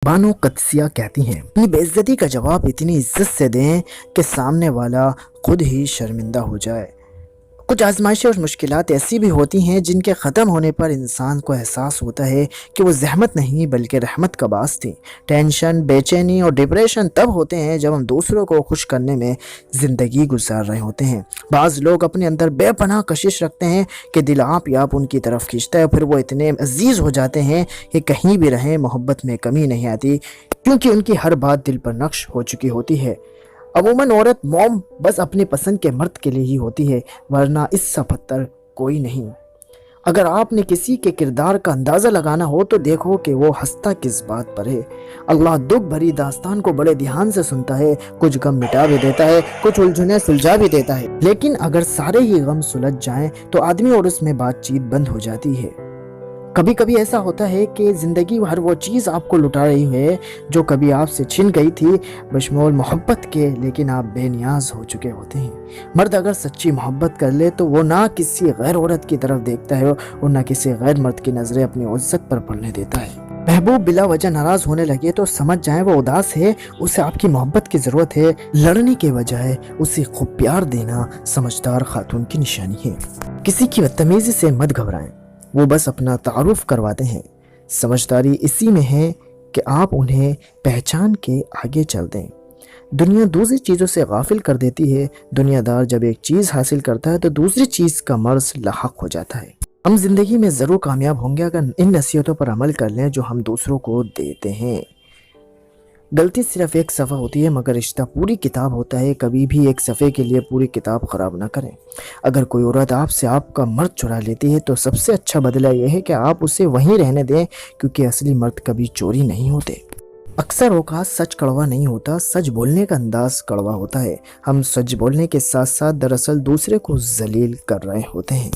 بانو قدسیہ کہتی ہیں، اپنی بے عزتی کا جواب اتنی عزت سے دیں کہ سامنے والا خود ہی شرمندہ ہو جائے۔ کچھ آزمائشیں اور مشکلات ایسی بھی ہوتی ہیں جن کے ختم ہونے پر انسان کو احساس ہوتا ہے کہ وہ زحمت نہیں بلکہ رحمت کا باعث تھی۔ ٹینشن، بے چینی اور ڈپریشن تب ہوتے ہیں جب ہم دوسروں کو خوش کرنے میں زندگی گزار رہے ہوتے ہیں۔ بعض لوگ اپنے اندر بے پناہ کشش رکھتے ہیں کہ دل آپ ہی آپ ان کی طرف کھینچتا ہے، پھر وہ اتنے عزیز ہو جاتے ہیں کہ کہیں بھی رہیں محبت میں کمی نہیں آتی، کیونکہ ان کی ہر بات دل پر نقش ہو چکی ہوتی ہے۔ عموماً عورت موم بس اپنی پسند کے مرد کے لیے ہی ہوتی ہے، ورنہ اس سے پتھر کوئی نہیں۔ اگر آپ نے کسی کے کردار کا اندازہ لگانا ہو تو دیکھو کہ وہ ہنستا کس بات پر ہے۔ اللہ دکھ بھری داستان کو بڑے دھیان سے سنتا ہے، کچھ غم مٹا بھی دیتا ہے، کچھ الجھنیں سلجھا بھی دیتا ہے، لیکن اگر سارے ہی غم سلجھ جائیں تو آدمی اور اس میں بات چیت بند ہو جاتی ہے۔ کبھی کبھی ایسا ہوتا ہے کہ زندگی ہر وہ چیز آپ کو لٹا رہی ہے جو کبھی آپ سے چھن گئی تھی بشمول محبت کے، لیکن آپ بے نیاز ہو چکے ہوتے ہیں۔ مرد اگر سچی محبت کر لے تو وہ نہ کسی غیر عورت کی طرف دیکھتا ہے اور نہ کسی غیر مرد کی نظریں اپنی عزت پر پڑنے دیتا ہے۔ محبوب بلا وجہ ناراض ہونے لگے تو سمجھ جائیں وہ اداس ہے، اسے آپ کی محبت کی ضرورت ہے۔ لڑنے کے بجائے اسے خوب پیار دینا سمجھدار خاتون کی نشانی ہے۔ کسی کی بدتمیزی سے مت گھبرائیں، وہ بس اپنا تعارف کرواتے ہیں۔ سمجھداری اسی میں ہے کہ آپ انہیں پہچان کے آگے چل دیں۔ دنیا دوسری چیزوں سے غافل کر دیتی ہے۔ دنیا دار جب ایک چیز حاصل کرتا ہے تو دوسری چیز کا مرض لاحق ہو جاتا ہے۔ ہم زندگی میں ضرور کامیاب ہوں گے اگر ان نصیحتوں پر عمل کر لیں جو ہم دوسروں کو دیتے ہیں۔ غلطی صرف ایک صفحہ ہوتی ہے مگر رشتہ پوری کتاب ہوتا ہے۔ کبھی بھی ایک صفحے کے لیے پوری کتاب خراب نہ کریں۔ اگر کوئی عورت آپ سے آپ کا مرد چرا لیتی ہے تو سب سے اچھا بدلہ یہ ہے کہ آپ اسے وہیں رہنے دیں، کیونکہ اصلی مرد کبھی چوری نہیں ہوتے۔ اکثر اوقات سچ کڑوا نہیں ہوتا، سچ بولنے کا انداز کڑوا ہوتا ہے۔ ہم سچ بولنے کے ساتھ ساتھ دراصل دوسرے کو ذلیل کر رہے ہوتے ہیں۔